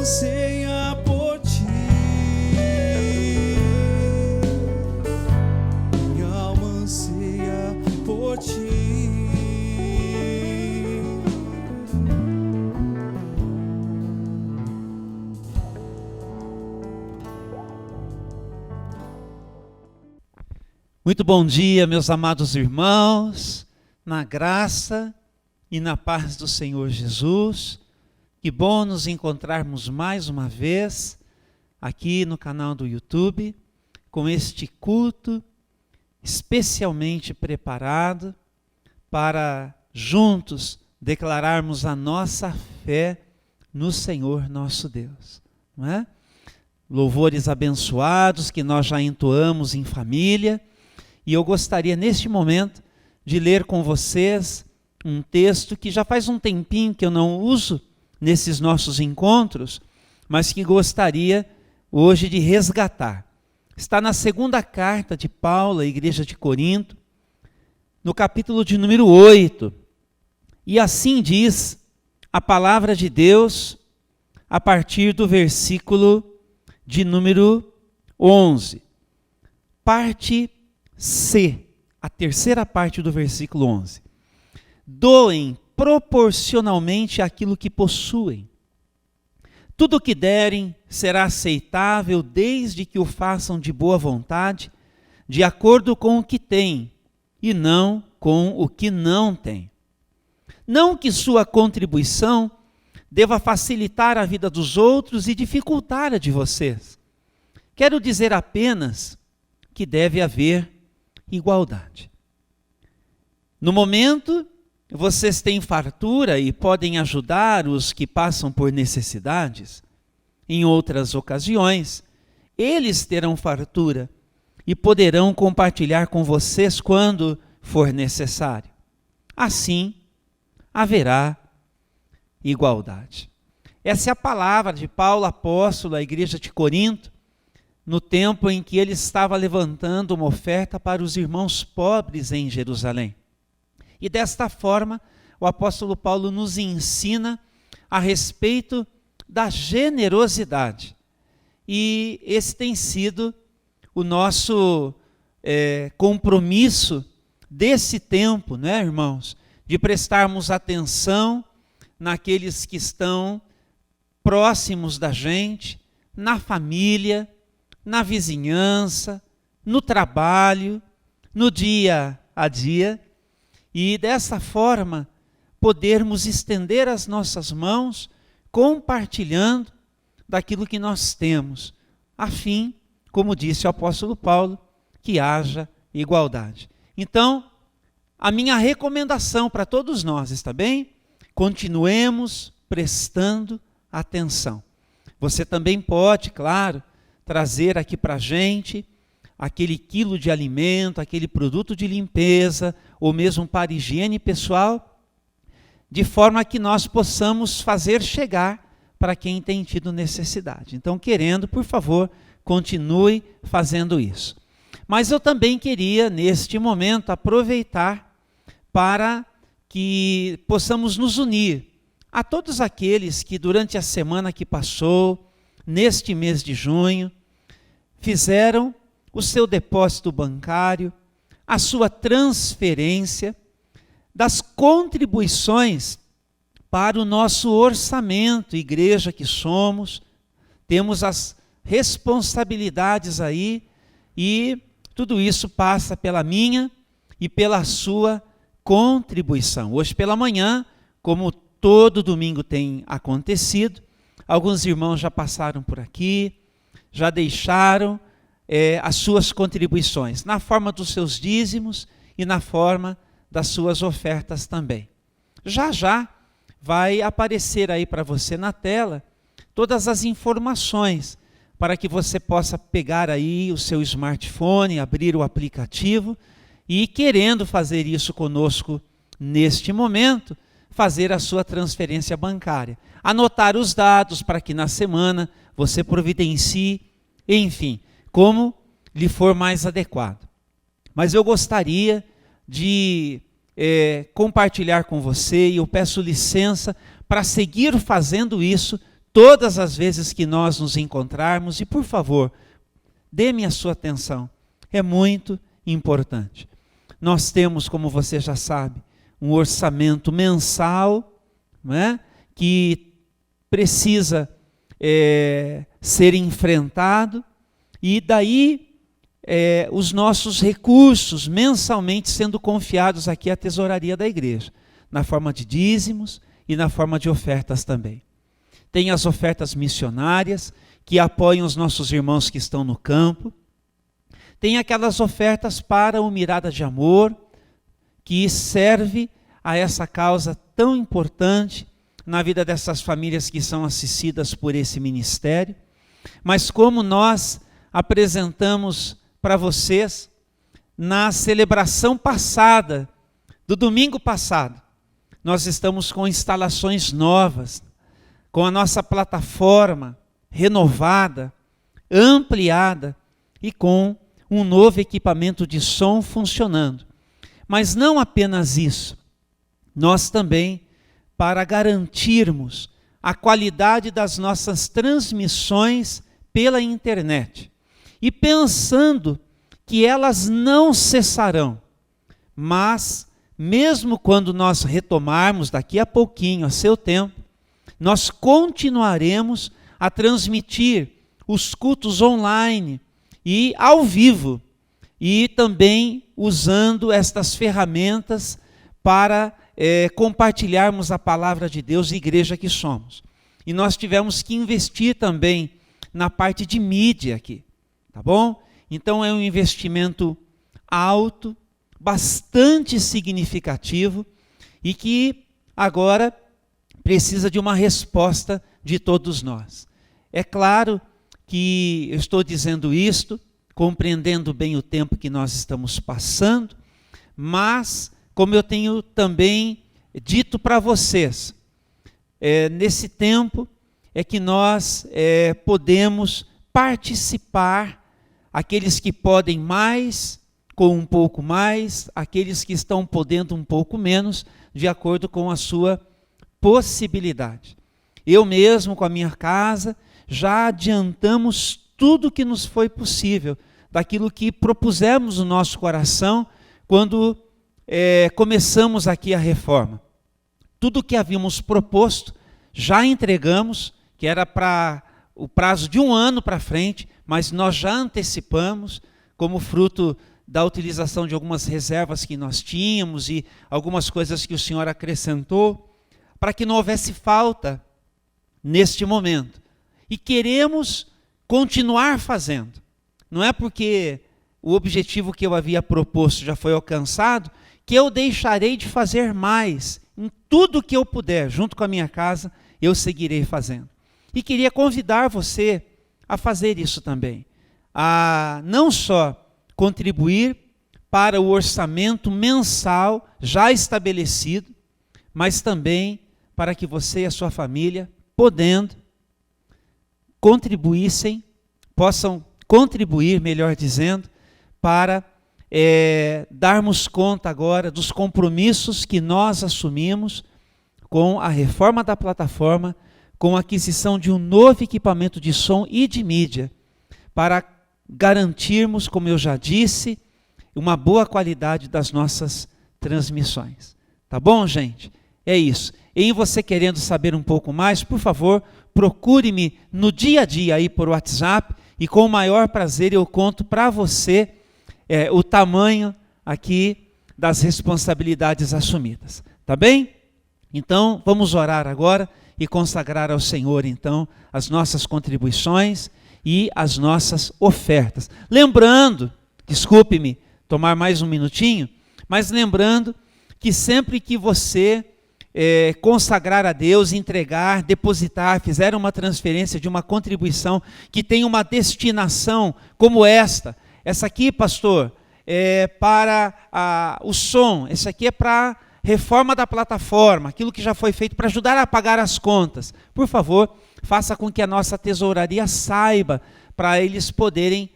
anseia por ti. Minha alma anseia por ti. Muito bom dia, meus amados irmãos, na graça e na paz do Senhor Jesus. Que bom nos encontrarmos mais uma vez aqui no canal do YouTube, com este culto especialmente preparado para juntos declararmos a nossa fé no Senhor nosso Deus, não é? Louvores abençoados que nós já entoamos em família. E eu gostaria, neste momento, de ler com vocês um texto que já faz um tempinho que eu não uso nesses nossos encontros, mas que gostaria hoje de resgatar. Está na segunda carta de Paulo à igreja de Corinto, no capítulo de número 8. E assim diz a palavra de Deus a partir do versículo de número 11. Parte C, a terceira parte do versículo 11. Doem proporcionalmente aquilo que possuem. Tudo o que derem será aceitável desde que o façam de boa vontade, de acordo com o que têm e não com o que não têm. Não que sua contribuição deva facilitar a vida dos outros e dificultar a de vocês. Quero dizer apenas que deve haver igualdade. No momento, vocês têm fartura e podem ajudar os que passam por necessidades. Em outras ocasiões, eles terão fartura e poderão compartilhar com vocês quando for necessário. Assim, haverá igualdade. Essa é a palavra de Paulo, apóstolo à igreja de Corinto, no tempo em que ele estava levantando uma oferta para os irmãos pobres em Jerusalém. E desta forma, o apóstolo Paulo nos ensina a respeito da generosidade. E esse tem sido o nosso compromisso desse tempo, né, irmãos? De prestarmos atenção naqueles que estão próximos da gente, na família, na vizinhança, no trabalho, no dia a dia, e dessa forma podermos estender as nossas mãos compartilhando daquilo que nós temos, a fim, como disse o apóstolo Paulo, que haja igualdade. Então, a minha recomendação para todos nós, está bem? Continuemos prestando atenção. Você também pode, claro, trazer aqui para a gente aquele quilo de alimento, aquele produto de limpeza, ou mesmo para higiene pessoal, de forma que nós possamos fazer chegar para quem tem tido necessidade. Então, querendo, por favor, continue fazendo isso. Mas eu também queria, neste momento, aproveitar para que possamos nos unir a todos aqueles que durante a semana que passou, neste mês de junho, fizeram o seu depósito bancário, a sua transferência das contribuições para o nosso orçamento, igreja que somos, temos as responsabilidades aí e tudo isso passa pela minha e pela sua contribuição. Hoje pela manhã, como todo domingo tem acontecido, alguns irmãos já passaram por aqui, já deixaram as suas contribuições, na forma dos seus dízimos e na forma das suas ofertas também. Já já vai aparecer aí para você na tela todas as informações para que você possa pegar aí o seu smartphone, abrir o aplicativo e, querendo fazer isso conosco neste momento, fazer a sua transferência bancária. Anotar os dados para que na semana você providencie, enfim, como lhe for mais adequado. Mas eu gostaria de compartilhar com você, e eu peço licença para seguir fazendo isso todas as vezes que nós nos encontrarmos, e por favor, dê-me a sua atenção, é muito importante. Nós temos, como você já sabe, um orçamento mensal, não é? Que precisa ser enfrentado, e daí os nossos recursos mensalmente sendo confiados aqui à tesouraria da igreja, na forma de dízimos e na forma de ofertas também. Tem as ofertas missionárias, que apoiam os nossos irmãos que estão no campo. Tem aquelas ofertas para o Mirada de Amor, que serve a essa causa tão importante na vida dessas famílias que são assistidas por esse ministério. Mas como nós apresentamos para vocês na celebração passada, do domingo passado, nós estamos com instalações novas, com a nossa plataforma renovada, ampliada e com um novo equipamento de som funcionando. Mas não apenas isso, nós também, para garantirmos a qualidade das nossas transmissões pela internet, e pensando que elas não cessarão, mas mesmo quando nós retomarmos daqui a pouquinho, a seu tempo, nós continuaremos a transmitir os cultos online e ao vivo, e também usando estas ferramentas para compartilharmos a palavra de Deus, igreja que somos. E nós tivemos que investir também na parte de mídia aqui, tá bom? Então é um investimento alto, bastante significativo, e que agora precisa de uma resposta de todos nós. É claro que eu estou dizendo isto, compreendendo bem o tempo que nós estamos passando, mas, como eu tenho também dito para vocês, nesse tempo é que nós podemos participar, aqueles que podem mais, com um pouco mais, aqueles que estão podendo um pouco menos, de acordo com a sua possibilidade. Eu mesmo, com a minha casa, já adiantamos tudo que nos foi possível, daquilo que propusemos no nosso coração, quando começamos aqui a reforma. Tudo que havíamos proposto, já entregamos, que era para o prazo de 1 ano para frente, mas nós já antecipamos, como fruto da utilização de algumas reservas que nós tínhamos e algumas coisas que o Senhor acrescentou, para que não houvesse falta neste momento. E queremos continuar fazendo. Não é porque o objetivo que eu havia proposto já foi alcançado, que eu deixarei de fazer mais. Em tudo que eu puder, junto com a minha casa, eu seguirei fazendo. E queria convidar você a fazer isso também. A não só contribuir para o orçamento mensal já estabelecido, mas também para que você e a sua família, podendo, possam contribuir, melhor dizendo, para darmos conta agora dos compromissos que nós assumimos com a reforma da plataforma, com a aquisição de um novo equipamento de som e de mídia, para garantirmos, como eu já disse, uma boa qualidade das nossas transmissões. Tá bom, gente? É isso. E você querendo saber um pouco mais, por favor, procure-me no dia a dia aí por WhatsApp, e com o maior prazer eu conto para você o tamanho aqui das responsabilidades assumidas. Tá bem? Então, vamos orar agora e consagrar ao Senhor, então, as nossas contribuições e as nossas ofertas. Lembrando, desculpe-me tomar mais um minutinho, mas lembrando que sempre que você consagrar a Deus, entregar, depositar, fizer uma transferência de uma contribuição que tem uma destinação como essa aqui, pastor, é para o som, essa aqui é para reforma da plataforma, aquilo que já foi feito para ajudar a pagar as contas. Por favor, faça com que a nossa tesouraria saiba, para eles poderem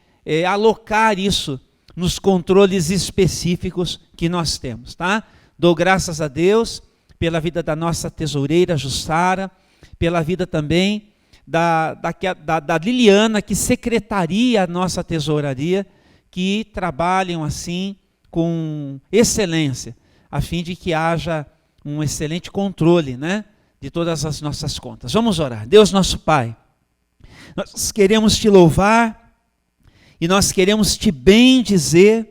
alocar isso nos controles específicos que nós temos, tá? Dou graças a Deus pela vida da nossa tesoureira Jussara, pela vida também da Liliana, que secretaria a nossa tesouraria, que trabalham assim com excelência, a fim de que haja um excelente controle, né, de todas as nossas contas. Vamos orar. Deus nosso Pai, nós queremos te louvar e nós queremos te bendizer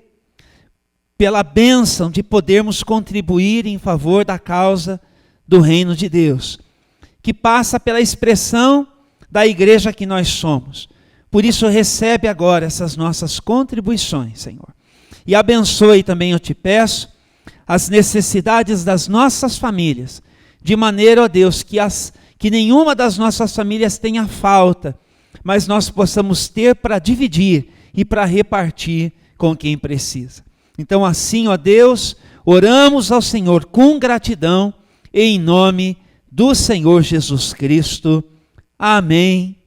pela bênção de podermos contribuir em favor da causa do reino de Deus, que passa pela expressão da igreja que nós somos. Por isso recebe agora essas nossas contribuições, Senhor. E abençoe também, eu te peço, as necessidades das nossas famílias, de maneira, ó Deus, que nenhuma das nossas famílias tenha falta, mas nós possamos ter para dividir e para repartir com quem precisa. Então assim, ó Deus, oramos ao Senhor com gratidão, em nome do Senhor Jesus Cristo. Amém,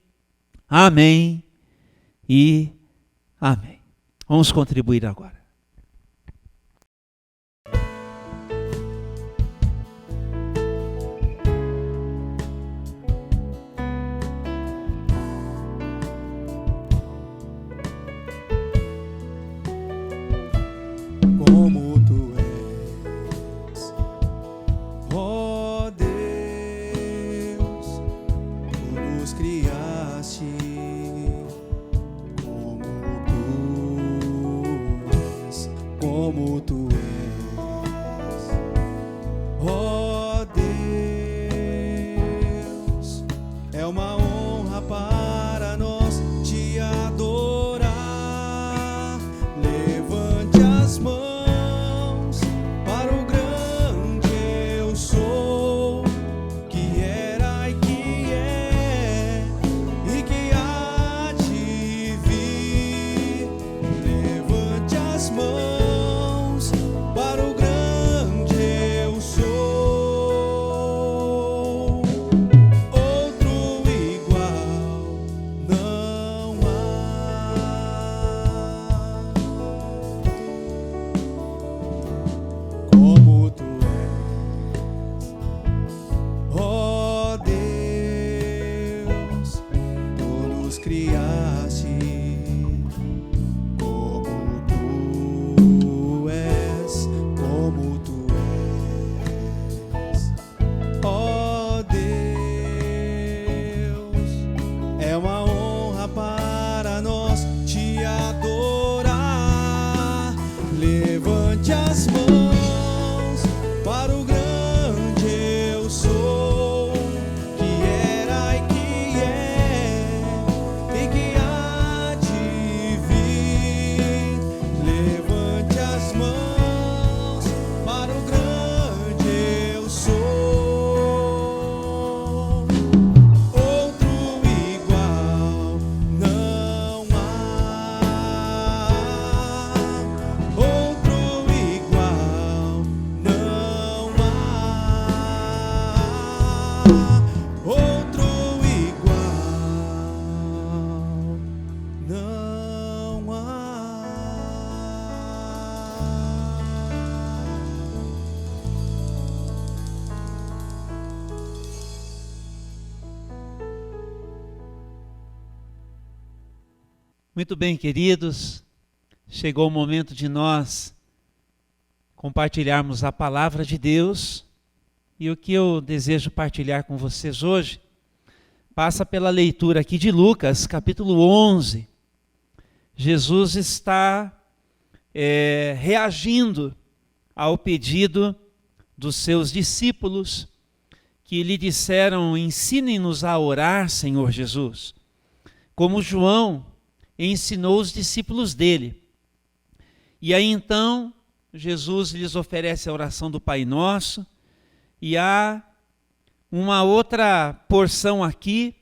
amém e amém. Vamos contribuir agora. Como tu és, ó Deus, tu nos criaste. Como tu és, ó Deus, é uma honra para nós te adorar. Levante as mãos para o grande eu sou, que era e que é e que há de vir. Levante as mãos para o grande eu sou. Outro igual não há. Como tu és, ó Deus, tu nos criaste. Como tu és, ó Deus, é uma honra para nós te adorar. Levante as mãos para o grande eu sou, que era e que é e que há de vir. Levante as mãos para o grande eu sou. Outro igual não há. Outro igual não há. Outro igual não há. Muito bem, queridos, chegou o momento de nós compartilharmos a palavra de Deus, e o que eu desejo partilhar com vocês hoje passa pela leitura aqui de Lucas, capítulo 11. Jesus está reagindo ao pedido dos seus discípulos, que lhe disseram: ensine-nos a orar, Senhor Jesus, como João ensinou os discípulos dele. E aí então Jesus lhes oferece a oração do Pai Nosso, e há uma outra porção aqui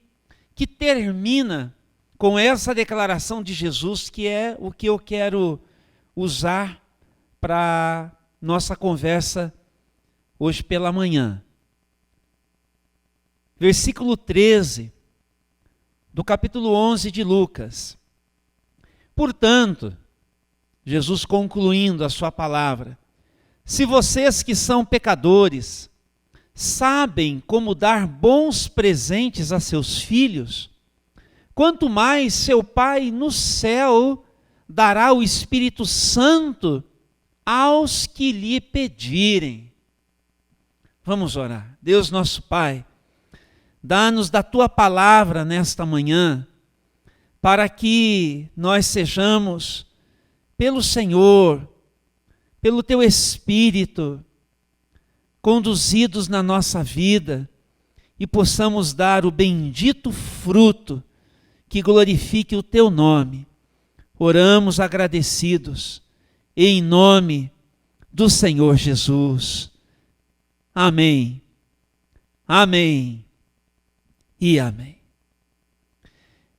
que termina com essa declaração de Jesus, que é o que eu quero usar para nossa conversa hoje pela manhã. Versículo 13 do capítulo 11 de Lucas. Portanto, Jesus concluindo a sua palavra: se vocês que são pecadores sabem como dar bons presentes a seus filhos, quanto mais seu Pai no céu dará o Espírito Santo aos que lhe pedirem. Vamos orar. Deus nosso Pai, dá-nos da Tua palavra nesta manhã, para que nós sejamos, pelo Senhor, pelo Teu Espírito, conduzidos na nossa vida e possamos dar o bendito fruto que glorifique o Teu nome. Oramos agradecidos, em nome do Senhor Jesus. Amém, amém e amém.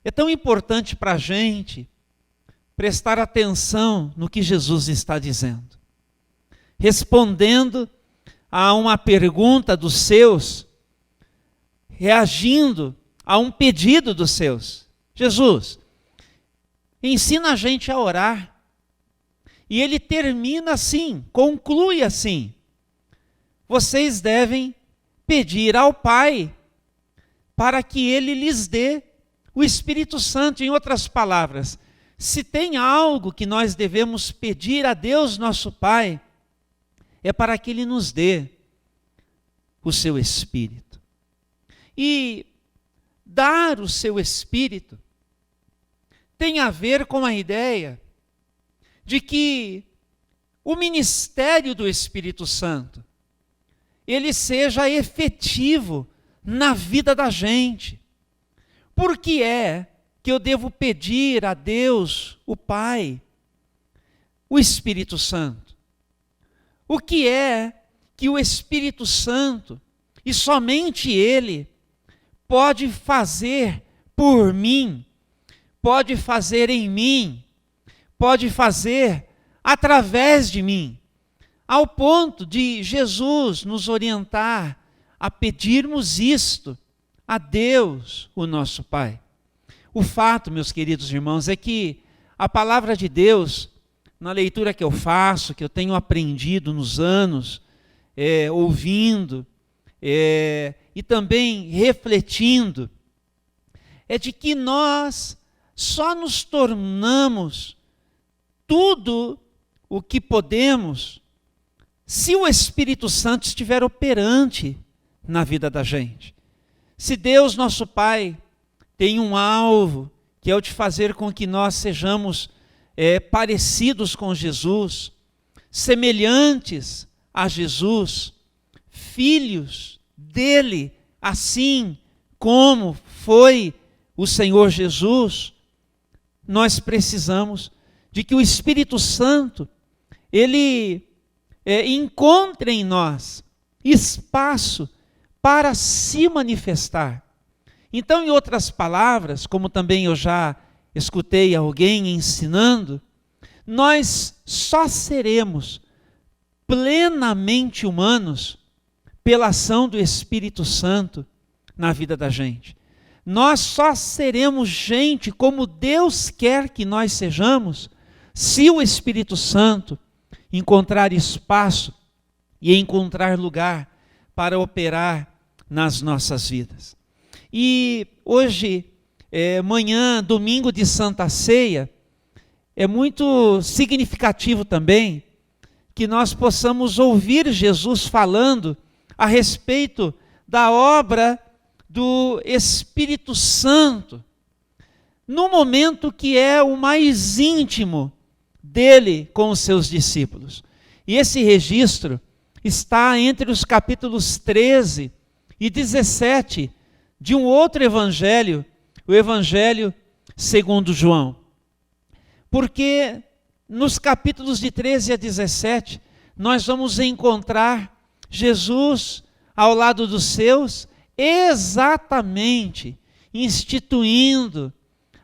É tão importante para a gente prestar atenção no que Jesus está dizendo. Respondendo a uma pergunta dos seus, reagindo a um pedido dos seus. Jesus, ensina a gente a orar. E ele termina assim, conclui assim: vocês devem pedir ao Pai para que Ele lhes dê o Espírito Santo. Em outras palavras, se tem algo que nós devemos pedir a Deus nosso Pai, é para que Ele nos dê o seu Espírito. E dar o seu Espírito tem a ver com a ideia de que o ministério do Espírito Santo, ele seja efetivo na vida da gente. Por que é que eu devo pedir a Deus, o Pai, o Espírito Santo? O que é que o Espírito Santo, e somente Ele, pode fazer por mim, pode fazer em mim, pode fazer através de mim, ao ponto de Jesus nos orientar a pedirmos isto a Deus, o nosso Pai. O fato, meus queridos irmãos, é que a palavra de Deus, na leitura que eu faço, que eu tenho aprendido nos anos, ouvindo e também refletindo, é de que nós só nos tornamos tudo o que podemos se o Espírito Santo estiver operante na vida da gente. Se Deus, nosso Pai, tem um alvo, que é o de fazer com que nós sejamos parecidos com Jesus, semelhantes a Jesus, filhos dele, assim como foi o Senhor Jesus, nós precisamos de que o Espírito Santo, ele encontre em nós espaço para se manifestar. Então, em outras palavras, como também eu já escutei alguém ensinando, nós só seremos plenamente humanos pela ação do Espírito Santo na vida da gente. Nós só seremos gente como Deus quer que nós sejamos, se o Espírito Santo encontrar espaço e encontrar lugar para operar nas nossas vidas. E hoje, manhã, domingo de Santa Ceia, é muito significativo também que nós possamos ouvir Jesus falando a respeito da obra do Espírito Santo, no momento que é o mais íntimo dele com os seus discípulos. E esse registro está entre os capítulos 13 e 17 de um outro evangelho, o Evangelho segundo João. Porque nos capítulos de 13 a 17, nós vamos encontrar Jesus ao lado dos seus, exatamente instituindo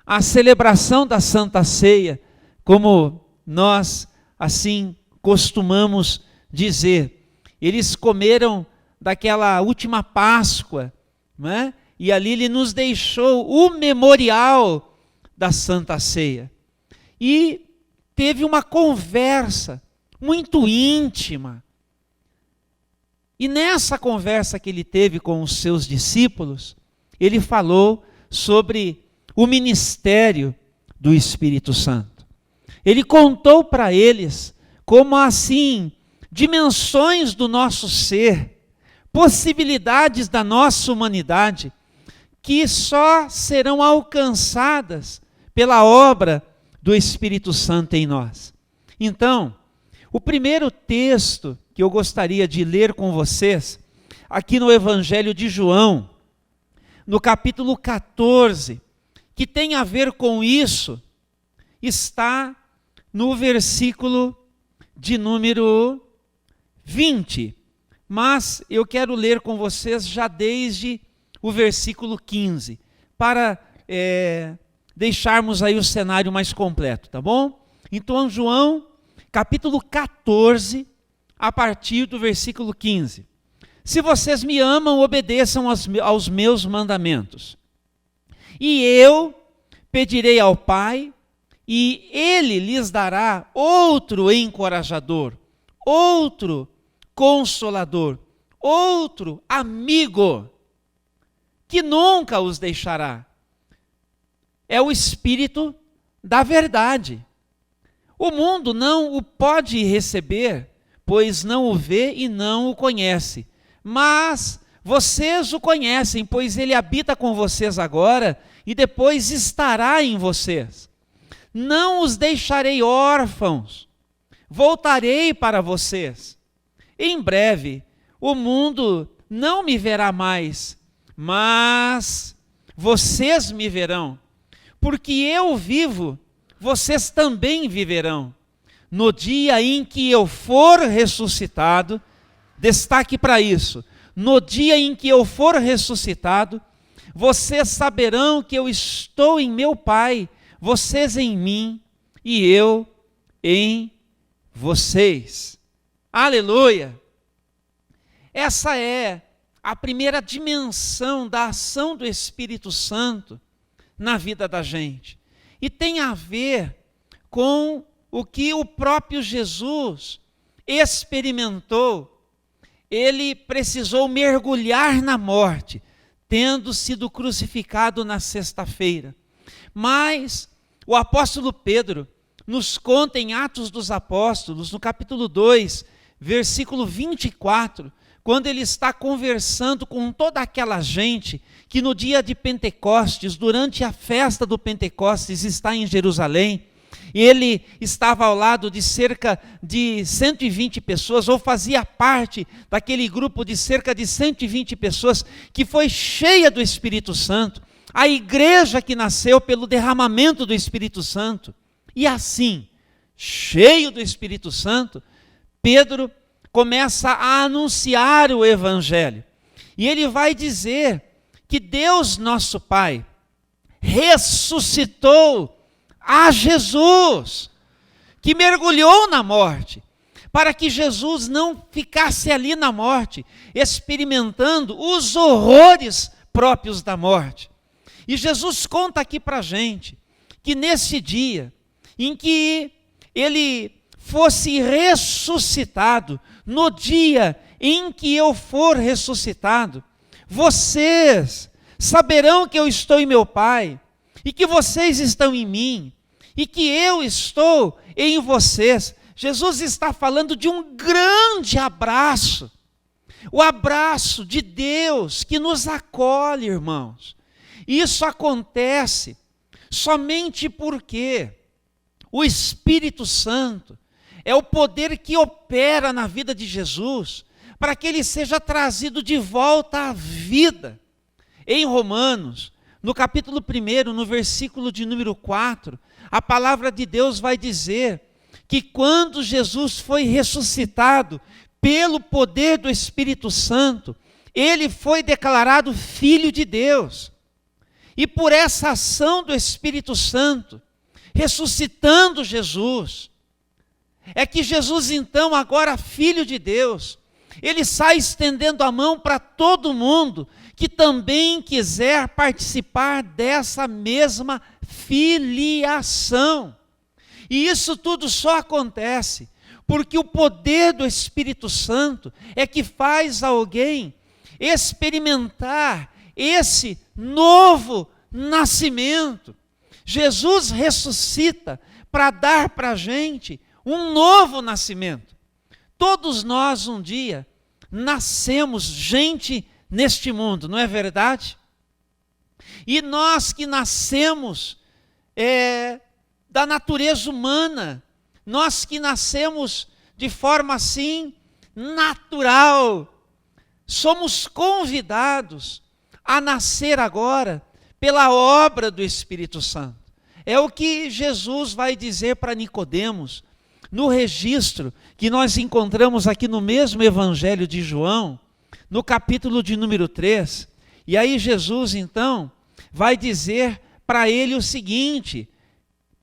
a celebração da Santa Ceia, como nós assim costumamos dizer. Eles comeram daquela última Páscoa, não é? E ali ele nos deixou o memorial da Santa Ceia. E teve uma conversa muito íntima E nessa conversa que ele teve com os seus discípulos, ele falou sobre o ministério do Espírito Santo. Ele contou para eles como assim, dimensões do nosso ser, possibilidades da nossa humanidade, que só serão alcançadas pela obra do Espírito Santo em nós. Então, o primeiro texto que eu gostaria de ler com vocês, aqui no Evangelho de João, no capítulo 14, que tem a ver com isso, está no versículo de número 20. Mas eu quero ler com vocês já desde o versículo 15, para deixarmos aí o cenário mais completo, tá bom? Então, João, capítulo 14, a partir do versículo 15. Se vocês me amam, obedeçam aos meus mandamentos. E eu pedirei ao Pai, e Ele lhes dará outro encorajador, outro consolador, outro amigo, que nunca os deixará. É o Espírito da verdade. O mundo não o pode receber, pois não o vê e não o conhece. Mas vocês o conhecem, pois ele habita com vocês agora e depois estará em vocês. Não os deixarei órfãos, voltarei para vocês. Em breve, o mundo não me verá mais, mas vocês me verão. Porque eu vivo, vocês também viverão. No dia em que eu for ressuscitado, destaque para isso, no dia em que eu for ressuscitado, vocês saberão que eu estou em meu Pai, vocês em mim e eu em vocês. Aleluia! Essa é a primeira dimensão da ação do Espírito Santo na vida da gente. E tem a ver com o que o próprio Jesus experimentou. Ele precisou mergulhar na morte, tendo sido crucificado na sexta-feira. Mas o apóstolo Pedro nos conta em Atos dos Apóstolos, no capítulo 2, versículo 24, quando ele está conversando com toda aquela gente que no dia de Pentecostes, durante a festa do Pentecostes, está em Jerusalém, e ele estava ao lado de cerca de 120 pessoas, ou fazia parte daquele grupo de cerca de 120 pessoas, que foi cheia do Espírito Santo, a igreja que nasceu pelo derramamento do Espírito Santo. E assim, cheio do Espírito Santo, Pedro começa a anunciar o Evangelho. E ele vai dizer que Deus, nosso Pai, ressuscitou a Jesus, que mergulhou na morte, para que Jesus não ficasse ali na morte, experimentando os horrores próprios da morte. E Jesus conta aqui para a gente, que nesse dia, em que ele fosse ressuscitado, no dia em que eu for ressuscitado, vocês saberão que eu estou em meu Pai, e que vocês estão em mim, e que eu estou em vocês. Jesus está falando de um grande abraço, o abraço de Deus que nos acolhe, irmãos. Isso acontece somente porque o Espírito Santo é o poder que opera na vida de Jesus, para que ele seja trazido de volta à vida. Em Romanos, no capítulo 1, no versículo de número 4, a palavra de Deus vai dizer que quando Jesus foi ressuscitado pelo poder do Espírito Santo, ele foi declarado Filho de Deus. E por essa ação do Espírito Santo, ressuscitando Jesus, é que Jesus então, agora Filho de Deus, ele sai estendendo a mão para todo mundo que também quiser participar dessa mesma filiação. E isso tudo só acontece porque o poder do Espírito Santo é que faz alguém experimentar esse novo nascimento. Jesus ressuscita para dar para a gente um novo nascimento. Todos nós um dia nascemos gente neste mundo, não é verdade? E nós que nascemos da natureza humana, nós que nascemos de forma assim natural, somos convidados a nascer agora pela obra do Espírito Santo. É o que Jesus vai dizer para Nicodemos, no registro que nós encontramos aqui no mesmo Evangelho de João, no capítulo de número 3. E aí Jesus, então, vai dizer para ele o seguinte,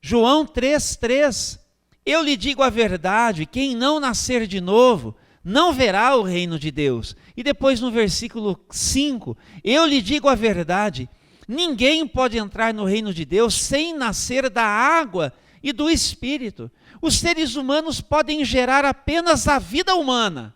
João 3:3, eu lhe digo a verdade, quem não nascer de novo, não verá o reino de Deus. E depois no versículo 5, eu lhe digo a verdade, ninguém pode entrar no reino de Deus sem nascer da água e do Espírito. Os seres humanos podem gerar apenas a vida humana,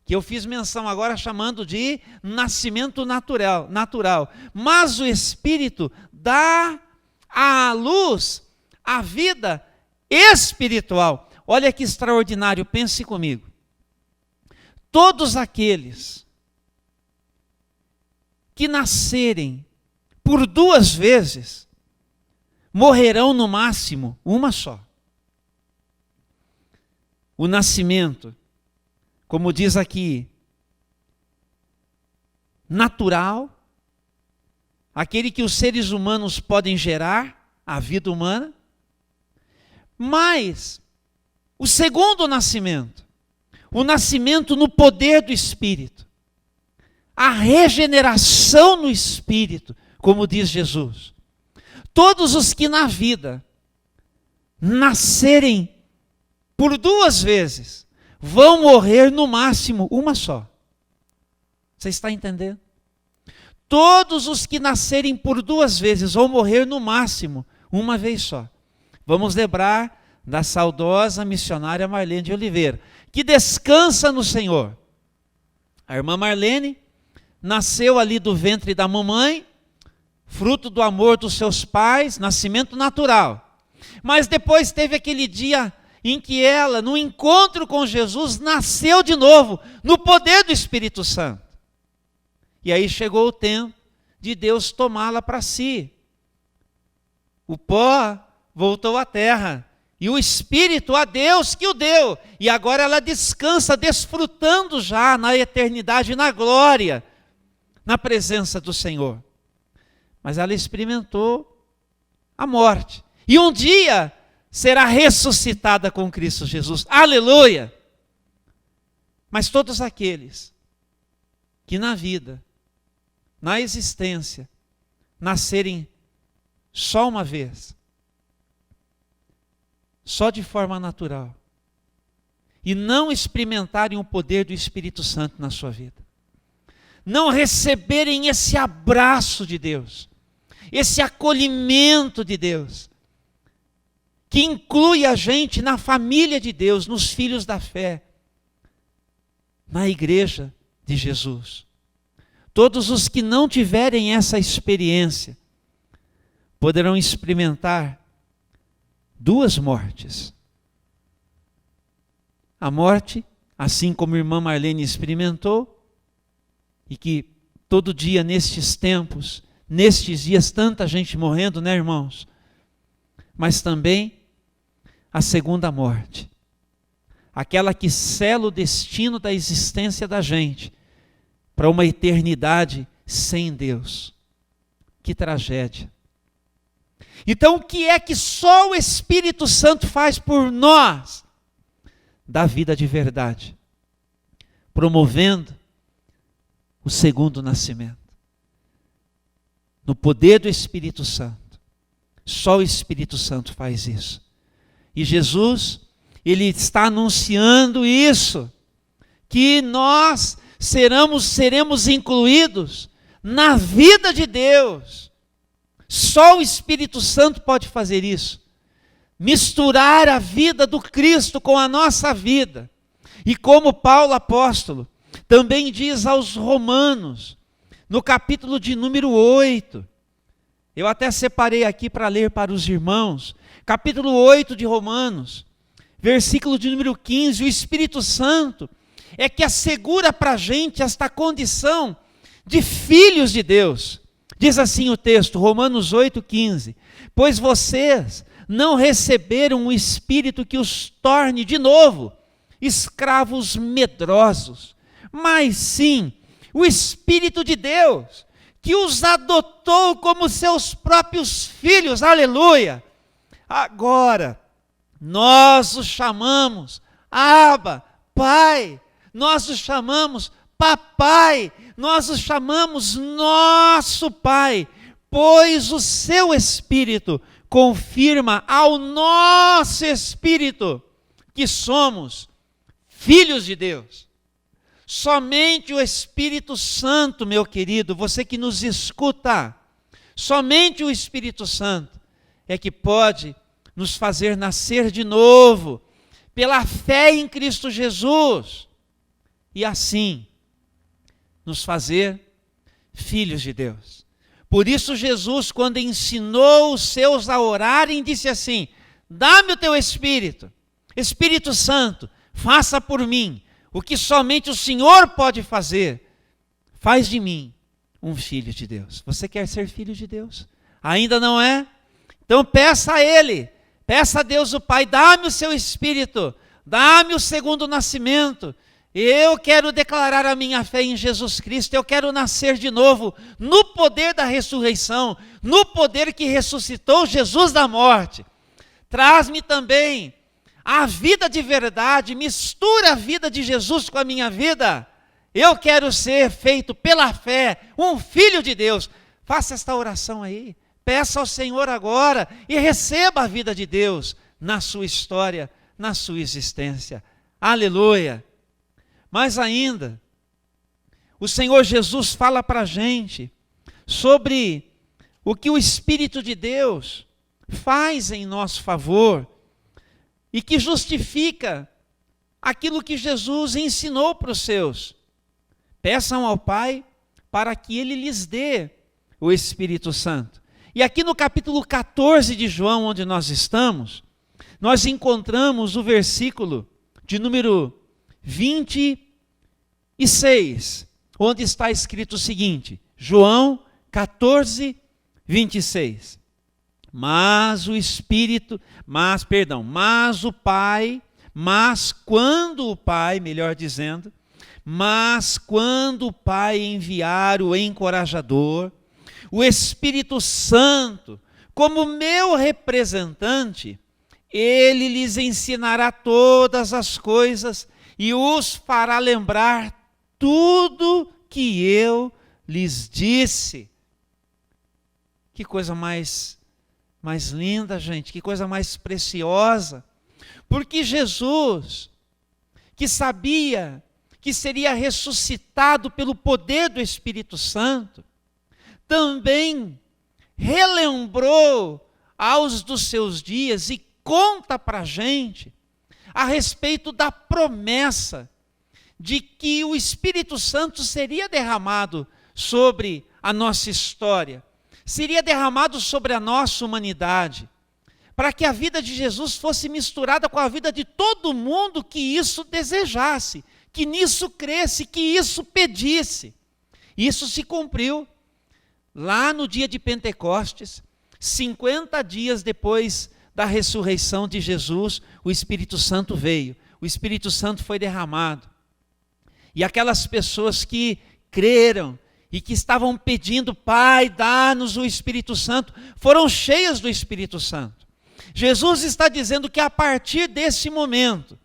que eu fiz menção agora chamando de nascimento natural. Mas o Espírito dá à luz a vida espiritual. Olha que extraordinário, pense comigo. Todos aqueles que nascerem por 2 vezes, morrerão no máximo uma só. O nascimento, como diz aqui, natural, aquele que os seres humanos podem gerar, a vida humana, mas o segundo nascimento, o nascimento no poder do Espírito, a regeneração no Espírito, como diz Jesus. Todos os que na vida nascerem por 2 vezes, vão morrer no máximo uma só. Você está entendendo? Todos os que nascerem por 2 vezes vão morrer no máximo uma vez só. Vamos lembrar da saudosa missionária Marlene de Oliveira, que descansa no Senhor. A irmã Marlene nasceu ali do ventre da mamãe, fruto do amor dos seus pais, nascimento natural. Mas depois teve aquele dia em que ela, no encontro com Jesus, nasceu de novo, no poder do Espírito Santo. E aí chegou o tempo de Deus tomá-la para si. O pó voltou à terra, e o Espírito a Deus que o deu. E agora ela descansa, desfrutando já na eternidade, na glória, na presença do Senhor. Mas ela experimentou a morte. E um dia será ressuscitada com Cristo Jesus. Aleluia! Mas todos aqueles que na vida, na existência, nascerem só uma vez, só de forma natural, e não experimentarem o poder do Espírito Santo na sua vida, não receberem esse abraço de Deus, esse acolhimento de Deus, que inclui a gente na família de Deus, nos filhos da fé, na igreja de Jesus. Todos os que não tiverem essa experiência, poderão experimentar 2 mortes. A morte, assim como a irmã Marlene experimentou, e que todo dia nestes tempos, nestes dias, tanta gente morrendo, né, irmãos? Mas também a segunda morte, aquela que sela o destino da existência da gente para uma eternidade sem Deus. Que tragédia. Então, o que é que só o Espírito Santo faz por nós? Dá vida de verdade, promovendo o segundo nascimento. No poder do Espírito Santo. Só o Espírito Santo faz isso. E Jesus, Ele está anunciando isso, que nós seremos incluídos na vida de Deus. Só o Espírito Santo pode fazer isso. misturar a vida do Cristo com a nossa vida. E como Paulo apóstolo também diz aos Romanos, no capítulo de número 8, eu até separei aqui para ler para os irmãos, capítulo 8 de Romanos, versículo de número 15, o Espírito Santo é que assegura para a gente esta condição de filhos de Deus. Diz assim o texto, Romanos 8,15, pois vocês não receberam um espírito que os torne de novo escravos medrosos, mas sim o Espírito de Deus, que os adotou como seus próprios filhos, aleluia. Agora, nós os chamamos Abba, Pai, nós os chamamos Papai, nós os chamamos nosso Pai, pois o seu Espírito confirma ao nosso Espírito que somos filhos de Deus. Somente o Espírito Santo, meu querido, você que nos escuta, somente o Espírito Santo é que pode nos fazer nascer de novo, pela fé em Cristo Jesus, e assim nos fazer filhos de Deus. Por isso Jesus, quando ensinou os seus a orarem, disse assim, dá-me o teu Espírito, Espírito Santo, faça por mim o que somente o Senhor pode fazer. Faz de mim um filho de Deus. Você quer ser filho de Deus? Ainda não é? Então peça a Ele, peça a Deus o Pai, dá-me o seu Espírito, dá-me o segundo nascimento. Eu quero declarar a minha fé em Jesus Cristo, eu quero nascer de novo, no poder da ressurreição, no poder que ressuscitou Jesus da morte. Traz-me também a vida de verdade, mistura a vida de Jesus com a minha vida. Eu quero ser feito pela fé, um filho de Deus. Faça esta oração aí, peça ao Senhor agora e receba a vida de Deus na sua história, na sua existência. Aleluia! Mas ainda, o Senhor Jesus fala para a gente sobre o que o Espírito de Deus faz em nosso favor e que justifica aquilo que Jesus ensinou para os seus. Peçam ao Pai para que Ele lhes dê o Espírito Santo. E aqui no capítulo 14 de João, onde nós estamos, nós encontramos o versículo de número 26, onde está escrito o seguinte, João 14, 26. Mas quando o Pai enviar o encorajador, o Espírito Santo, como meu representante, ele lhes ensinará todas as coisas e os fará lembrar tudo que eu lhes disse. Que coisa mais linda, gente, que coisa mais preciosa. Porque Jesus, que sabia que seria ressuscitado pelo poder do Espírito Santo, também relembrou aos dos seus dias e conta para a gente a respeito da promessa de que o Espírito Santo seria derramado sobre a nossa história, seria derramado sobre a nossa humanidade, para que a vida de Jesus fosse misturada com a vida de todo mundo que isso desejasse, que nisso cresce, que isso pedisse. Isso se cumpriu lá no dia de Pentecostes, 50 dias depois da ressurreição de Jesus, o Espírito Santo veio, o Espírito Santo foi derramado. E aquelas pessoas que creram e que estavam pedindo, Pai, dá-nos o Espírito Santo, foram cheias do Espírito Santo. Jesus está dizendo que a partir desse momento,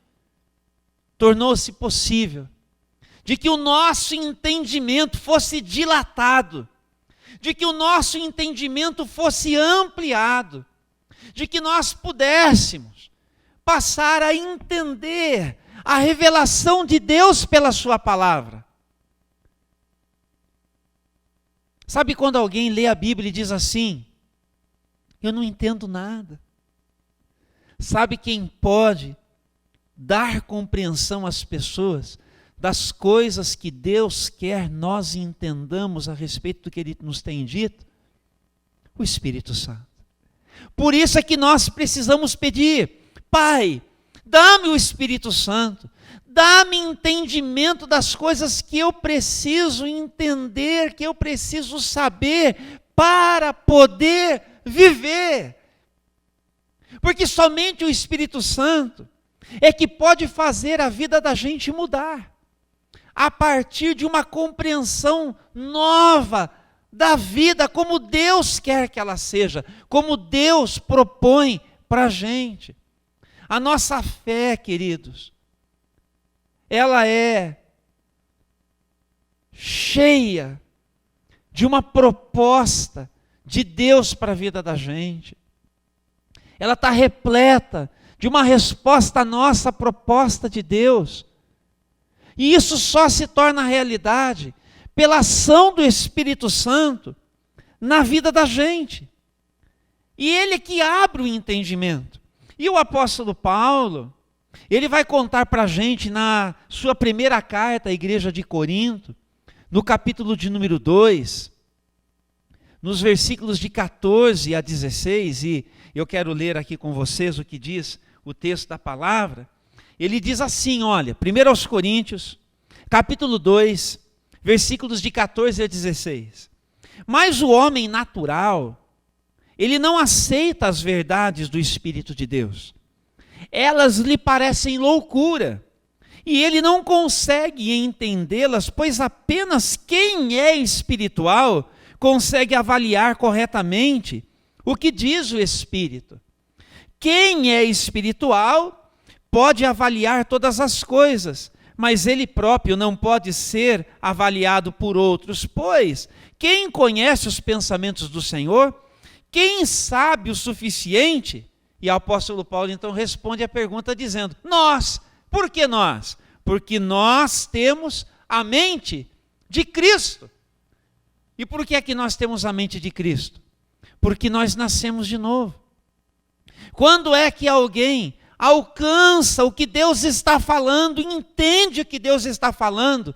tornou-se possível de que o nosso entendimento fosse dilatado, de que o nosso entendimento fosse ampliado, de que nós pudéssemos passar a entender a revelação de Deus pela sua palavra. Sabe quando alguém lê a Bíblia e diz assim, eu não entendo nada. Sabe quem pode dar compreensão às pessoas das coisas que Deus quer nós entendamos a respeito do que Ele nos tem dito? O Espírito Santo. Por isso é que nós precisamos pedir: Pai, dá-me o Espírito Santo, dá-me entendimento das coisas que eu preciso entender, que eu preciso saber para poder viver. Porque somente o Espírito Santo é que pode fazer a vida da gente mudar, a partir de uma compreensão nova da vida, como Deus quer que ela seja, como Deus propõe para a gente. A nossa fé, queridos, ela é cheia de uma proposta de Deus para a vida da gente. Ela está repleta de uma resposta à nossa proposta de Deus. E isso só se torna realidade pela ação do Espírito Santo na vida da gente. E Ele é que abre o entendimento. E o apóstolo Paulo, ele vai contar para a gente na sua primeira carta à igreja de Corinto, no capítulo de número 2, nos versículos de 14 a 16, e eu quero ler aqui com vocês o que diz o texto da palavra. Ele diz assim, olha, 1 aos Coríntios, capítulo 2, versículos de 14 a 16. Mas o homem natural, ele não aceita as verdades do Espírito de Deus. Elas lhe parecem loucura, e ele não consegue entendê-las, pois apenas quem é espiritual consegue avaliar corretamente o que diz o Espírito. Quem é espiritual pode avaliar todas as coisas, mas ele próprio não pode ser avaliado por outros, pois quem conhece os pensamentos do Senhor? Quem sabe o suficiente? E o apóstolo Paulo então responde a pergunta dizendo: nós. Por que nós? Porque nós temos a mente de Cristo. E por que é que nós temos a mente de Cristo? Porque nós nascemos de novo. Quando é que alguém alcança o que Deus está falando, entende o que Deus está falando,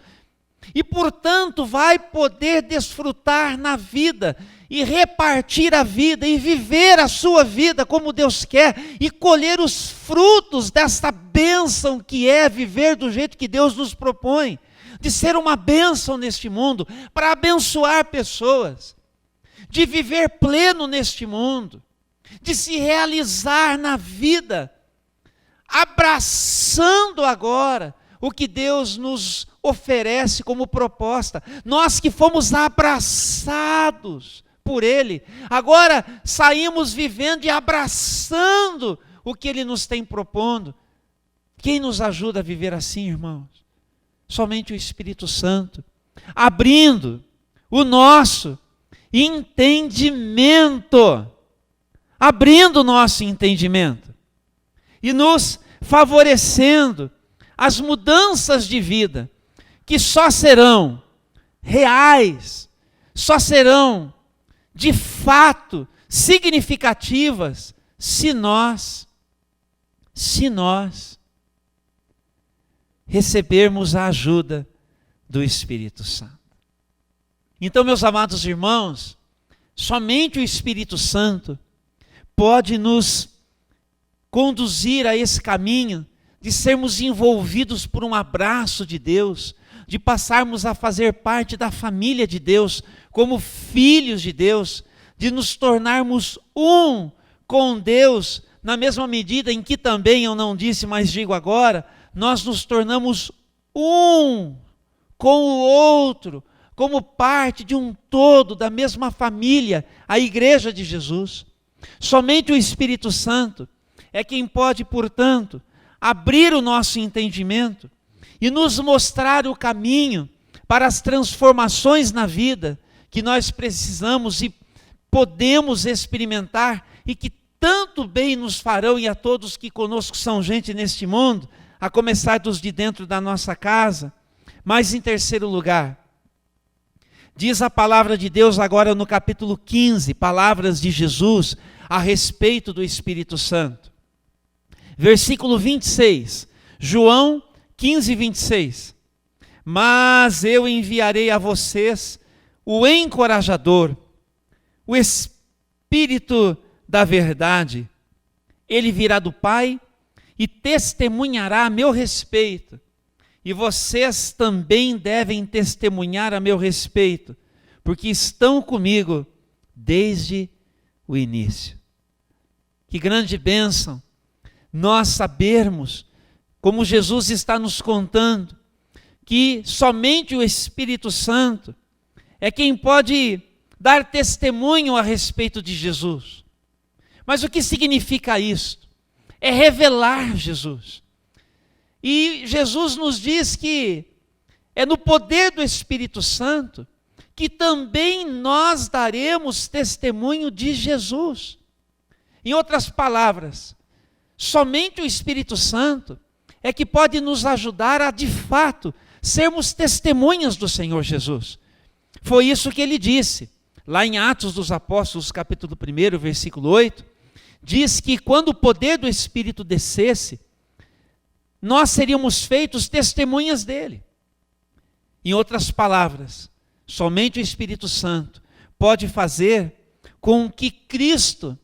e portanto vai poder desfrutar na vida, e repartir a vida, e viver a sua vida como Deus quer, e colher os frutos desta bênção que é viver do jeito que Deus nos propõe, de ser uma bênção neste mundo, para abençoar pessoas, de viver pleno neste mundo, de se realizar na vida, abraçando agora o que Deus nos oferece como proposta. Nós que fomos abraçados por Ele, agora saímos vivendo e abraçando o que Ele nos tem propondo. Quem nos ajuda a viver assim, irmãos? Somente o Espírito Santo, abrindo o nosso entendimento, abrindo o nosso entendimento e nos favorecendo as mudanças de vida, que só serão reais, só serão de fato significativas se nós recebermos a ajuda do Espírito Santo. Então, meus amados irmãos, somente o Espírito Santo pode nos conduzir a esse caminho de sermos envolvidos por um abraço de Deus, de passarmos a fazer parte da família de Deus, como filhos de Deus, de nos tornarmos um com Deus, na mesma medida em que também, eu não disse, mas digo agora, nós nos tornamos um com o outro, como parte de um todo, da mesma família, a Igreja de Jesus. Somente o Espírito Santo é quem pode, portanto, abrir o nosso entendimento e nos mostrar o caminho para as transformações na vida que nós precisamos e podemos experimentar e que tanto bem nos farão, e a todos que conosco são gente neste mundo, a começar dos de dentro da nossa casa. Mas em terceiro lugar, diz a palavra de Deus agora no capítulo 15, palavras de Jesus a respeito do Espírito Santo. versículo 26. João 15, 26. Mas eu enviarei a vocês o encorajador, o Espírito da verdade. Ele virá do Pai e testemunhará a meu respeito. E vocês também devem testemunhar a meu respeito, porque estão comigo desde o início. Que grande bênção nós sabermos, como Jesus está nos contando, que somente o Espírito Santo é quem pode dar testemunho a respeito de Jesus. Mas o que significa isso? É revelar Jesus. E Jesus nos diz que é no poder do Espírito Santo que também nós daremos testemunho de Jesus. Em outras palavras, somente o Espírito Santo é que pode nos ajudar a, de fato, sermos testemunhas do Senhor Jesus. Foi isso que ele disse, lá em Atos dos Apóstolos, capítulo 1, versículo 8, diz que quando o poder do Espírito descesse, nós seríamos feitos testemunhas dele. Em outras palavras, somente o Espírito Santo pode fazer com que Cristo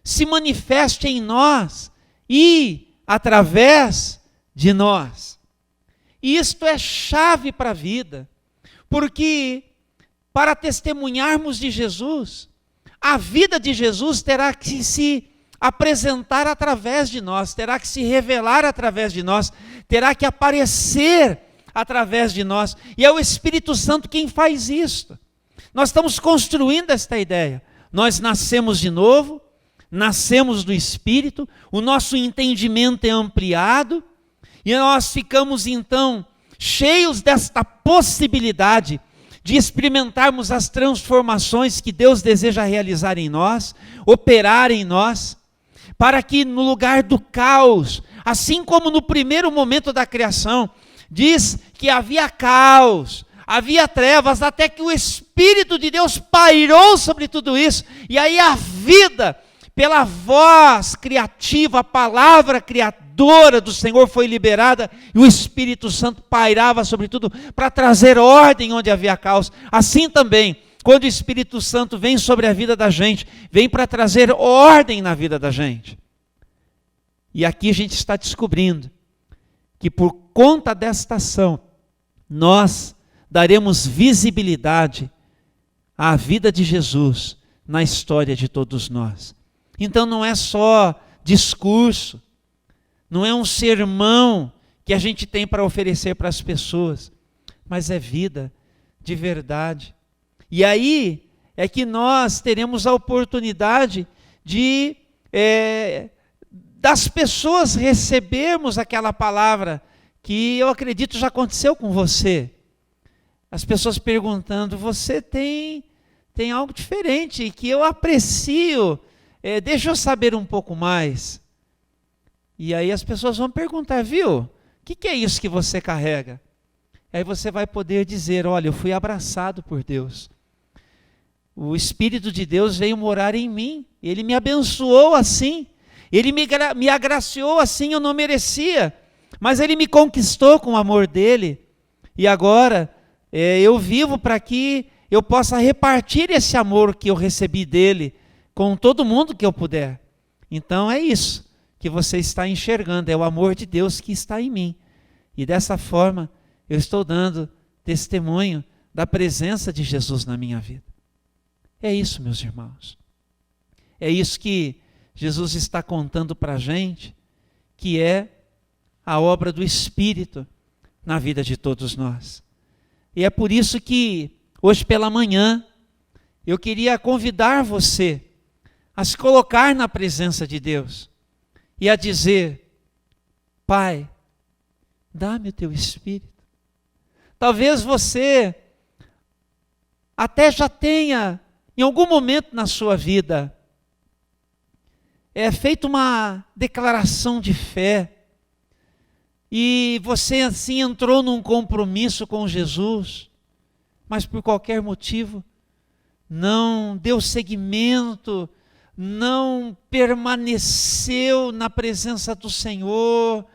se manifeste em nós e através de nós. E isto é chave para a vida, porque para testemunharmos de Jesus, a vida de Jesus terá que se apresentar através de nós, terá que se revelar através de nós, terá que aparecer através de nós, e é o Espírito Santo quem faz isso. Nós estamos construindo esta ideia. Nós nascemos de novo, nascemos do Espírito, o nosso entendimento é ampliado, e nós ficamos então cheios desta possibilidade de experimentarmos as transformações que Deus deseja realizar em nós, operar em nós, para que no lugar do caos, assim como no primeiro momento da criação, diz que havia caos, havia trevas, até que o Espírito de Deus pairou sobre tudo isso, e aí a vida, pela voz criativa, a palavra criadora do Senhor foi liberada, e o Espírito Santo pairava sobre tudo, para trazer ordem onde havia caos. Assim também, quando o Espírito Santo vem sobre a vida da gente, vem para trazer ordem na vida da gente. E aqui a gente está descobrindo que por conta desta ação, nós daremos visibilidade à vida de Jesus na história de todos nós. Então não é só discurso, não é um sermão que a gente tem para oferecer para as pessoas, mas é vida de verdade. E aí é que nós teremos a oportunidade de, das pessoas recebermos aquela palavra que eu acredito já aconteceu com você. As pessoas perguntando, você tem algo diferente que eu aprecio, deixa eu saber um pouco mais. E aí as pessoas vão perguntar, viu, o que é isso que você carrega? Aí você vai poder dizer, olha, eu fui abraçado por Deus. O Espírito de Deus veio morar em mim, Ele me abençoou assim, Ele me agraciou assim, eu não merecia, mas Ele me conquistou com o amor dEle, e agora eu vivo para que eu possa repartir esse amor que eu recebi dEle com todo mundo que eu puder. Então é isso que você está enxergando, é o amor de Deus que está em mim, e dessa forma eu estou dando testemunho da presença de Jesus na minha vida. É isso, meus irmãos. É isso que Jesus está contando para a gente, que é a obra do Espírito na vida de todos nós. E é por isso que, hoje pela manhã, eu queria convidar você a se colocar na presença de Deus e a dizer, Pai, dá-me o teu Espírito. Talvez você até já tenha, em algum momento na sua vida, feito uma declaração de fé, e você assim entrou num compromisso com Jesus, mas por qualquer motivo não deu seguimento, não permaneceu na presença do Senhor,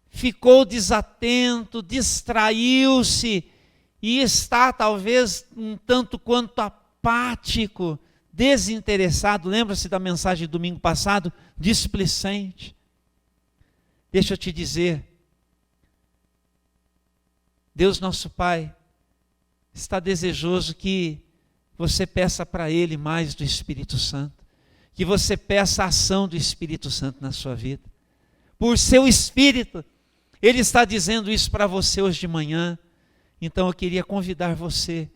ficou desatento, distraiu-se e está talvez um tanto quanto apático, desinteressado. Lembra-se da mensagem do domingo passado? Displicente. Deixa eu te dizer, Deus nosso Pai está desejoso que você peça para Ele mais do Espírito Santo, que você peça a ação do Espírito Santo na sua vida. Por seu Espírito, Ele está dizendo isso para você hoje de manhã. Então eu queria convidar você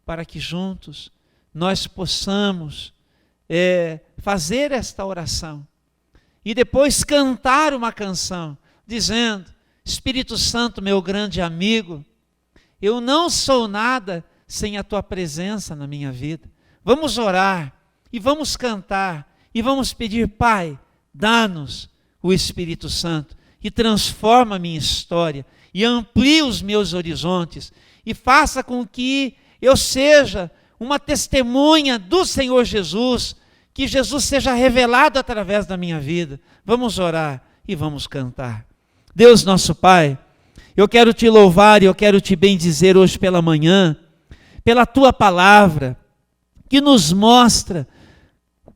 para que juntos nós possamos fazer esta oração e depois cantar uma canção dizendo: Espírito Santo, meu grande amigo, eu não sou nada sem a tua presença na minha vida. Vamos orar e vamos cantar e vamos pedir: Pai, dá-nos o Espírito Santo e transforma a minha história e amplie os meus horizontes e faça com que eu seja uma testemunha do Senhor Jesus, que Jesus seja revelado através da minha vida. Vamos orar e vamos cantar. Deus nosso Pai, eu quero te louvar e eu quero te bendizer hoje pela manhã, pela tua palavra, que nos mostra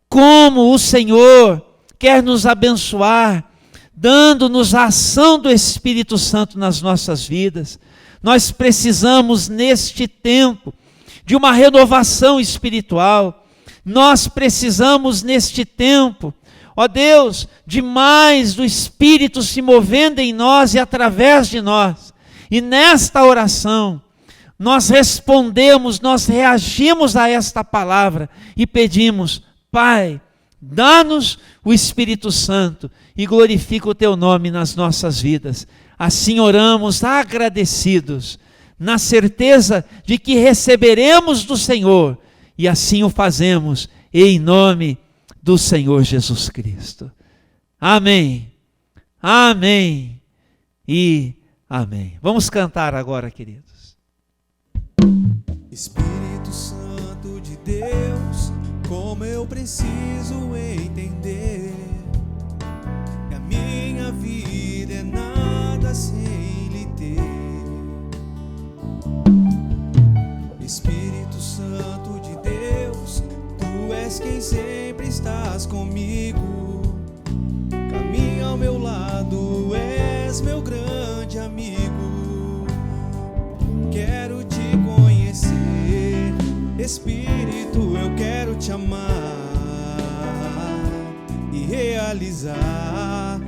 como o Senhor quer nos abençoar, dando-nos a ação do Espírito Santo nas nossas vidas. Nós precisamos neste tempo de uma renovação espiritual. Nós precisamos neste tempo, ó Deus, de mais do Espírito se movendo em nós e através de nós. E nesta oração, nós respondemos, nós reagimos a esta palavra e pedimos: Pai, dá-nos o Espírito Santo e glorifica o teu nome nas nossas vidas. Assim oramos agradecidos, na certeza de que receberemos do Senhor, e assim o fazemos em nome do Senhor Jesus Cristo. Amém, amém e amém. Vamos cantar agora, queridos. Espírito Santo de Deus, como eu preciso entender que a minha vida é nada sem lhe ter. Espírito Santo de Deus, tu és quem sempre estás comigo, caminha ao meu lado, és meu grande amigo. Quero te conhecer, Espírito, eu quero te amar e realizar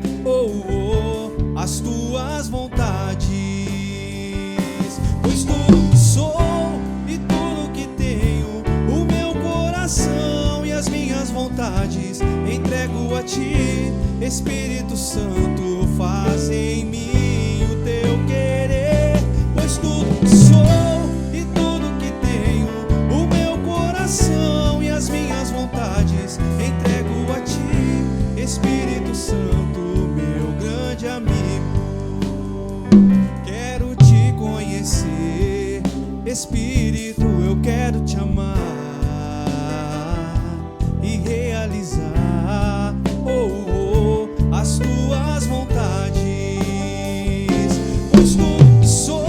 as tuas vontades. Pois tudo que sou e tudo que tenho, o meu coração e as minhas vontades, entrego a ti. Espírito Santo, faz em mim o teu querer. Pois tudo que sou e tudo que tenho, o meu coração e as minhas vontades, entrego a ti. Espírito Santo, meu grande amigo, quero te conhecer. Espírito, eu quero te amar e realizar as tuas vontades. Pois tudo que sou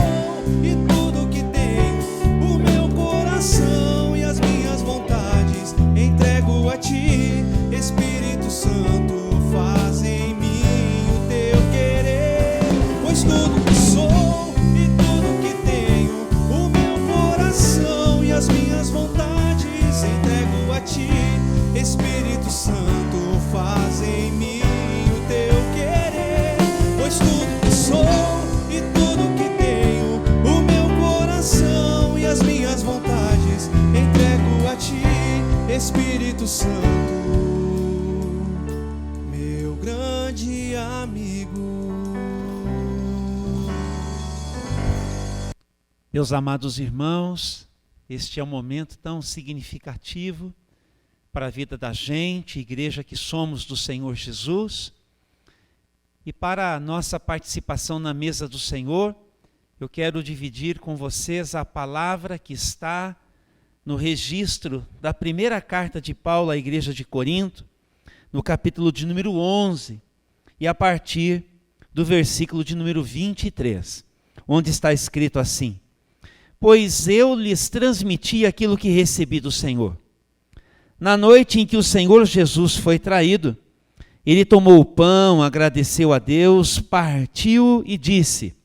e tudo que tenho, o meu coração e as minhas vontades, entrego a ti. Espírito Santo, faz em mim o teu querer. Pois tudo que sou e tudo que tenho, o meu coração e as minhas vontades, entrego a ti. Espírito Santo, faz em mim o teu querer. Pois tudo que sou e tudo que tenho, o meu coração e as minhas vontades, entrego a ti. Espírito Santo, meu grande amigo. Meus amados irmãos, este é um momento tão significativo para a vida da gente, igreja que somos do Senhor Jesus, e para a nossa participação na mesa do Senhor. Eu quero dividir com vocês a palavra que está no registro da primeira carta de Paulo à igreja de Corinto, no capítulo de número 11, e a partir do versículo de número 23, onde está escrito assim: pois eu lhes transmiti aquilo que recebi do Senhor. Na noite em que o Senhor Jesus foi traído, ele tomou o pão, agradeceu a Deus, partiu e disse: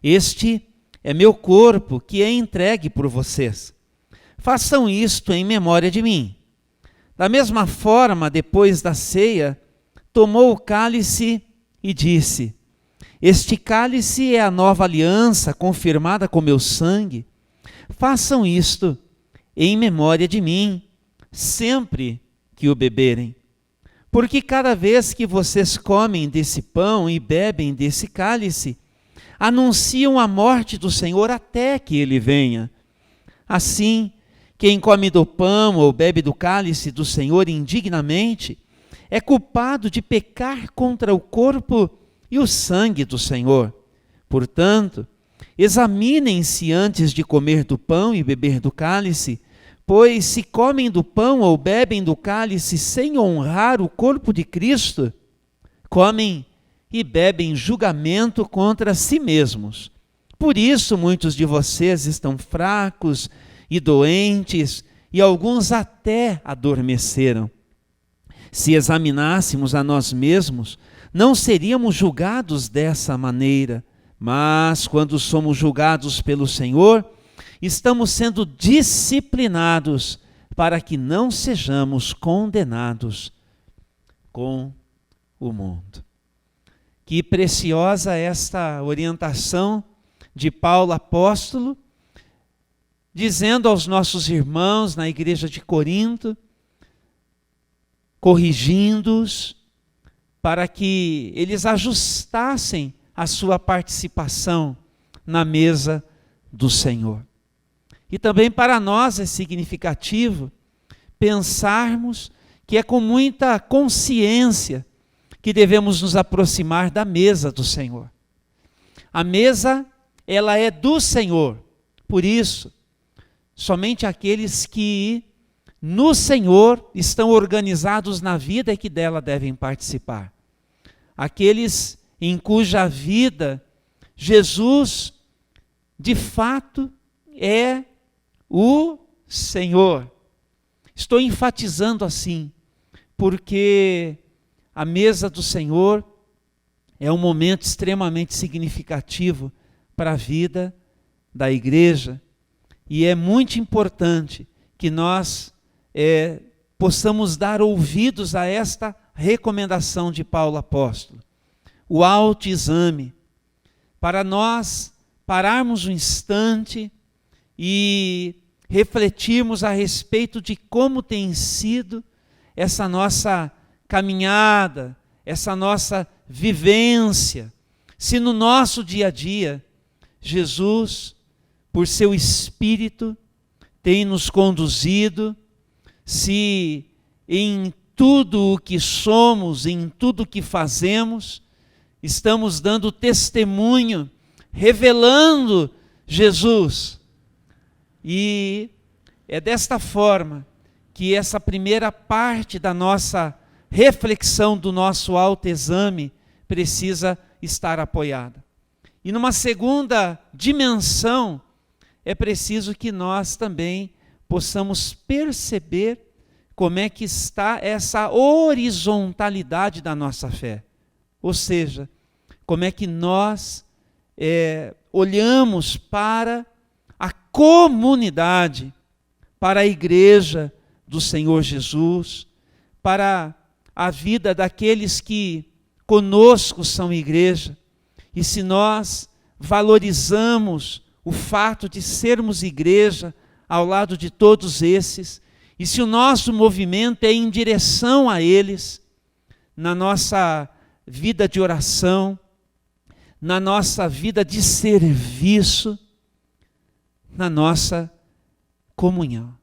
este é meu corpo que é entregue por vocês. Façam isto em memória de mim. Da mesma forma, depois da ceia, tomou o cálice e disse: este cálice é a nova aliança confirmada com meu sangue. Façam isto em memória de mim, sempre que o beberem. Porque cada vez que vocês comem desse pão e bebem desse cálice, anunciam a morte do Senhor até que ele venha. Assim, quem come do pão ou bebe do cálice do Senhor indignamente, é culpado de pecar contra o corpo e o sangue do Senhor. Portanto, examinem-se antes de comer do pão e beber do cálice, pois se comem do pão ou bebem do cálice sem honrar o corpo de Cristo, comem e bebem julgamento contra si mesmos. Por isso muitos de vocês estão fracos e doentes, e alguns até adormeceram. Se examinássemos a nós mesmos, não seríamos julgados dessa maneira, mas quando somos julgados pelo Senhor, estamos sendo disciplinados para que não sejamos condenados com o mundo. Que preciosa esta orientação de Paulo apóstolo, dizendo aos nossos irmãos na igreja de Corinto, corrigindo-os, para que eles ajustassem a sua participação na mesa do Senhor. E também para nós é significativo pensarmos que é com muita consciência que devemos nos aproximar da mesa do Senhor. A mesa, ela é do Senhor, por isso, somente aqueles que no Senhor estão organizados na vida é que dela devem participar. Aqueles em cuja vida Jesus, de fato, é o Senhor. Estou enfatizando assim, porque a mesa do Senhor é um momento extremamente significativo para a vida da igreja, e é muito importante que nós possamos dar ouvidos a esta recomendação de Paulo apóstolo. O autoexame, para nós pararmos um instante e refletirmos a respeito de como tem sido essa nossa caminhada, essa nossa vivência. Se no nosso dia a dia, Jesus, por seu Espírito, tem nos conduzido, se em tudo o que somos, em tudo o que fazemos, estamos dando testemunho, revelando Jesus. E é desta forma que essa primeira parte da nossa reflexão, do nosso autoexame, precisa estar apoiada. E numa segunda dimensão, é preciso que nós também possamos perceber como é que está essa horizontalidade da nossa fé. Ou seja, como é que nós olhamos para a comunidade, para a igreja do Senhor Jesus, para a vida daqueles que conosco são igreja. E se nós valorizamos o fato de sermos igreja ao lado de todos esses, e se o nosso movimento é em direção a eles, na nossa vida de oração, na nossa vida de serviço, na nossa comunhão,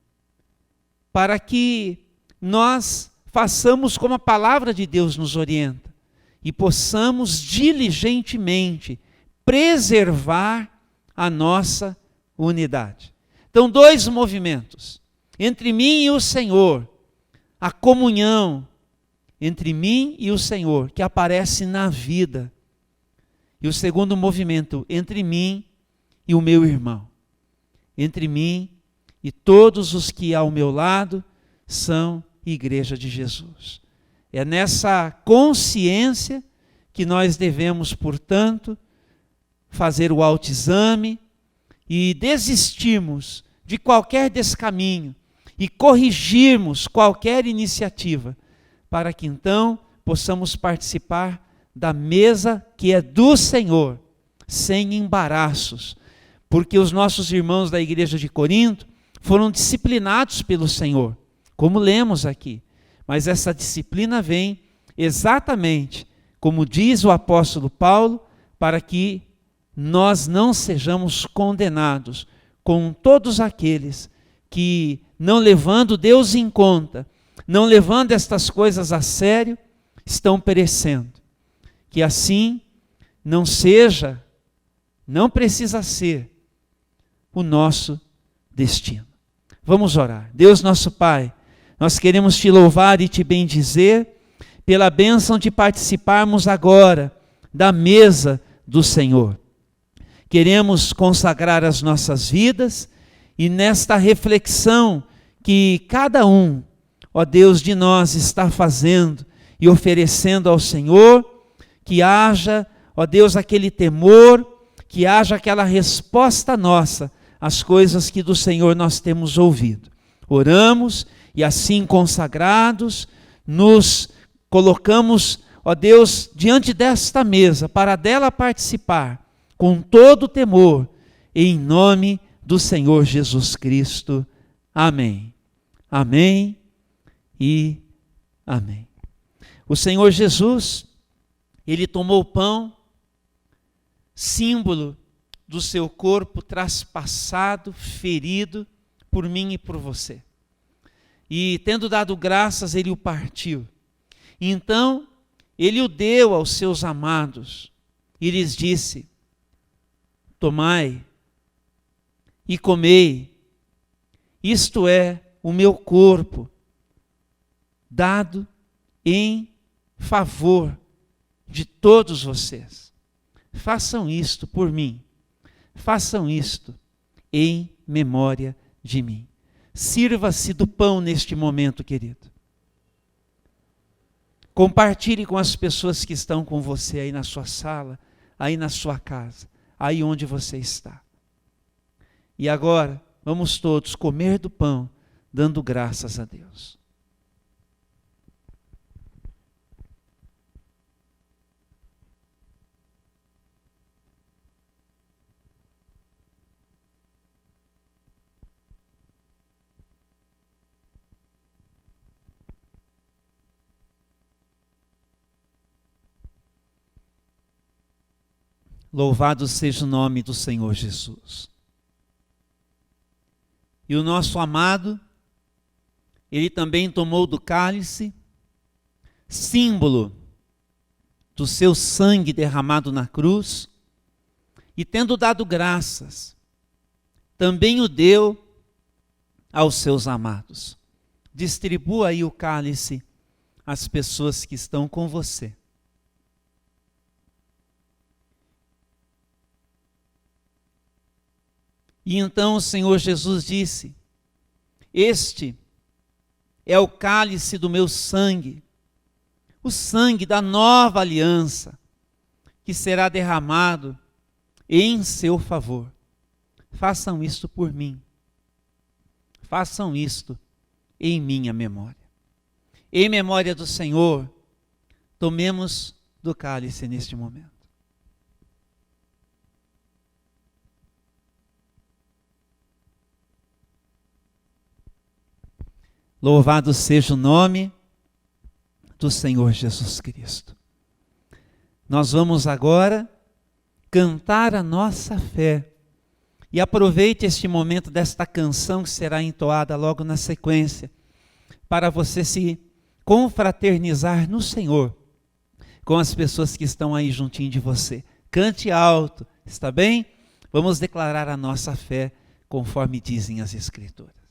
para que nós façamos como a palavra de Deus nos orienta e possamos diligentemente preservar a nossa unidade. Então, dois movimentos, entre mim e o Senhor, a comunhão entre mim e o Senhor, que aparece na vida. E o segundo movimento, entre mim e o meu irmão. Entre mim e todos os que ao meu lado são igreja de Jesus. É nessa consciência que nós devemos, portanto, fazer o autoexame e desistirmos de qualquer descaminho e corrigirmos qualquer iniciativa, para que então possamos participar da mesa que é do Senhor, sem embaraços, porque os nossos irmãos da igreja de Corinto foram disciplinados pelo Senhor, como lemos aqui, mas essa disciplina vem exatamente, como diz o apóstolo Paulo, para que nós não sejamos condenados com todos aqueles que, não levando Deus em conta, não levando estas coisas a sério, estão perecendo. Que assim não seja, não precisa ser o nosso destino. Vamos orar. Deus nosso Pai, nós queremos te louvar e te bendizer pela bênção de participarmos agora da mesa do Senhor. Queremos consagrar as nossas vidas e nesta reflexão que cada um, ó Deus, de nós está fazendo e oferecendo ao Senhor, que haja, ó Deus, aquele temor, que haja aquela resposta nossa às coisas que do Senhor nós temos ouvido. Oramos e assim consagrados, nos colocamos, ó Deus, diante desta mesa, para dela participar, com todo temor, em nome do Senhor Jesus Cristo. Amém. Amém e amém. O Senhor Jesus, Ele tomou o pão, símbolo do seu corpo traspassado, ferido por mim e por você. E tendo dado graças, Ele o partiu. Então, Ele o deu aos seus amados e lhes disse: tomai e comei, isto é o meu corpo, dado em favor de todos vocês. Façam isto por mim, façam isto em memória de mim. Sirva-se do pão neste momento, querido. Compartilhe com as pessoas que estão com você aí na sua sala, aí na sua casa, aí onde você está. E agora, vamos todos comer do pão, dando graças a Deus. Louvado seja o nome do Senhor Jesus. E o nosso amado, Ele também tomou do cálice, símbolo do seu sangue derramado na cruz, e tendo dado graças, também o deu aos seus amados. Distribua aí o cálice às pessoas que estão com você. E então o Senhor Jesus disse: este é o cálice do meu sangue, o sangue da nova aliança, que será derramado em seu favor. Façam isto por mim. Façam isto em minha memória. Em memória do Senhor, tomemos do cálice neste momento. Louvado seja o nome do Senhor Jesus Cristo. Nós vamos agora cantar a nossa fé. E aproveite este momento desta canção que será entoada logo na sequência, para você se confraternizar no Senhor com as pessoas que estão aí juntinho de você. Cante alto, está bem? Vamos declarar a nossa fé conforme dizem as Escrituras.